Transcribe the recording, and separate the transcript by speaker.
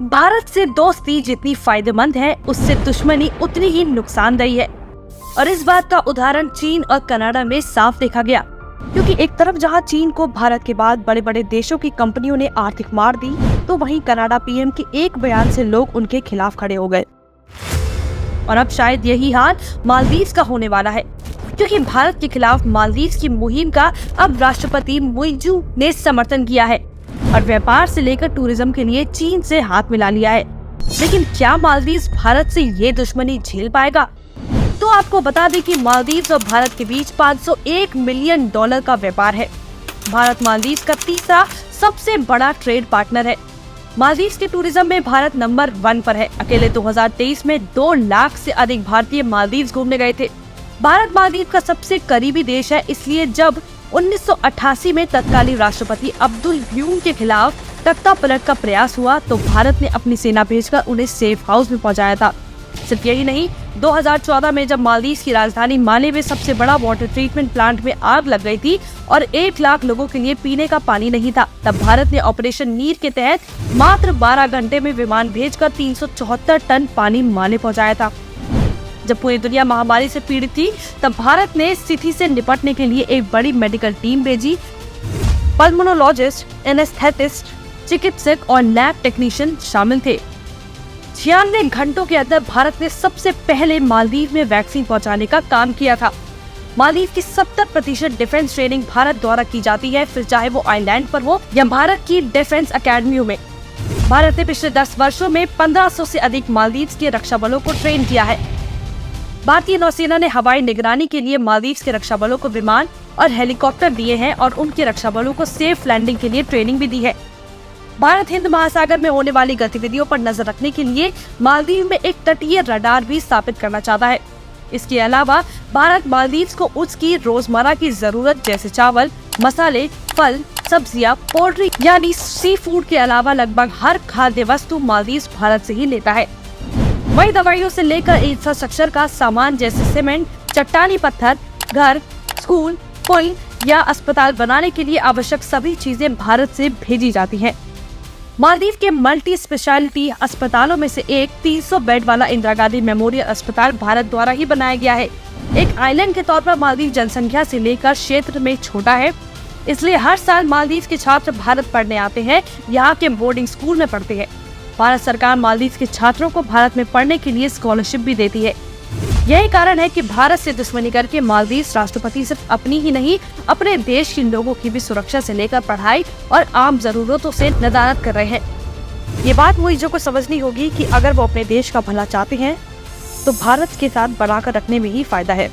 Speaker 1: भारत से दोस्ती जितनी फायदेमंद है, उससे दुश्मनी उतनी ही नुकसानदेही है। और इस बात का उदाहरण चीन और कनाडा में साफ देखा गया, क्योंकि एक तरफ जहां चीन को भारत के बाद बड़े बड़े देशों की कंपनियों ने आर्थिक मार दी, तो वहीं कनाडा पीएम के एक बयान से लोग उनके खिलाफ खड़े हो गए। और अब शायद यही हाल मालदीव का होने वाला है, क्योंकि भारत के खिलाफ मालदीव की मुहिम का अब राष्ट्रपति मुइज़ू ने समर्थन किया है और व्यापार से लेकर टूरिज्म के लिए चीन से हाथ मिला लिया है। लेकिन क्या मालदीव भारत से ये दुश्मनी झेल पाएगा? तो आपको बता दें कि मालदीव और भारत के बीच $501 मिलियन का व्यापार है। भारत मालदीव का तीसरा सबसे बड़ा ट्रेड पार्टनर है। मालदीव के टूरिज्म में भारत नंबर 1 पर है। अकेले 2023 में 2 लाख से अधिक भारतीय मालदीव घूमने गए थे। भारत मालदीव का सबसे करीबी देश है, इसलिए जब 1988 में तत्कालीन राष्ट्रपति अब्दुल ह्यूम के खिलाफ तख्ता पलट का प्रयास हुआ, तो भारत ने अपनी सेना भेजकर उन्हें सेफ हाउस में पहुंचाया था। सिर्फ यही नहीं, 2014 में जब मालदीव की राजधानी माले में सबसे बड़ा वाटर ट्रीटमेंट प्लांट में आग लग गई थी और 1 लाख लोगों के लिए पीने का पानी नहीं था, तब भारत ने ऑपरेशन नीर के तहत मात्र 12 घंटे में विमान भेजकर 374 टन पानी माले पहुंचाया था। जब पूरी दुनिया महामारी से पीड़ित थी, तब भारत ने स्थिति से निपटने के लिए एक बड़ी मेडिकल टीम भेजी। पल्मोनोलॉजिस्ट, एनेस्थेटिस्ट, चिकित्सक और लैब टेक्नीशियन शामिल थे। 96 घंटों के अंदर भारत ने सबसे पहले मालदीव में वैक्सीन पहुंचाने का काम किया था। मालदीव की 70% डिफेंस ट्रेनिंग भारत द्वारा की जाती है, फिर चाहे वो आइलैंड पर हो या भारत की डिफेंस अकेडमियों में। भारत ने पिछले 10 वर्षों में 1500 से अधिक मालदीव के रक्षा बलों को ट्रेन किया है। भारतीय नौसेना ने हवाई निगरानी के लिए मालदीव के रक्षा बलों को विमान और हेलीकॉप्टर दिए हैं और उनके रक्षा बलों को सेफ लैंडिंग के लिए ट्रेनिंग भी दी है। भारत हिंद महासागर में होने वाली गतिविधियों पर नजर रखने के लिए मालदीव में एक तटीय रडार भी स्थापित करना चाहता है। इसके अलावा भारत मालदीव को उसकी रोजमर्रा की जरूरत जैसे चावल, मसाले, फल, सब्जियां, पोल्ट्री यानी सी फूड के अलावा लगभग हर खाद्य वस्तु मालदीव भारत से ही लेता है। वही दवाइयों से लेकर इंफ्रास्ट्रक्चर का सामान जैसे सीमेंट, चट्टानी पत्थर, घर, स्कूल, पुल या अस्पताल बनाने के लिए आवश्यक सभी चीजें भारत से भेजी जाती हैं। मालदीव के मल्टी स्पेशलिटी अस्पतालों में से एक 300 बेड वाला इंदिरा गांधी मेमोरियल अस्पताल भारत द्वारा ही बनाया गया है। एक आइलैंड के तौर पर मालदीव जनसंख्या से लेकर क्षेत्र में छोटा है, इसलिए हर साल मालदीव के छात्र भारत पढ़ने आते हैं, यहाँ के बोर्डिंग स्कूल में पढ़ते हैं। भारत सरकार मालदीव के छात्रों को भारत में पढ़ने के लिए स्कॉलरशिप भी देती है। यही कारण है कि भारत से दुश्मनी करके मालदीव राष्ट्रपति सिर्फ अपनी ही नहीं, अपने देश के लोगों की भी सुरक्षा से लेकर पढ़ाई और आम जरूरतों से नदारत कर रहे हैं। ये बात मुइज़ू को समझनी होगी कि अगर वो अपने देश का भला चाहते हैं, तो भारत के साथ बनाकर रखने में ही फायदा है।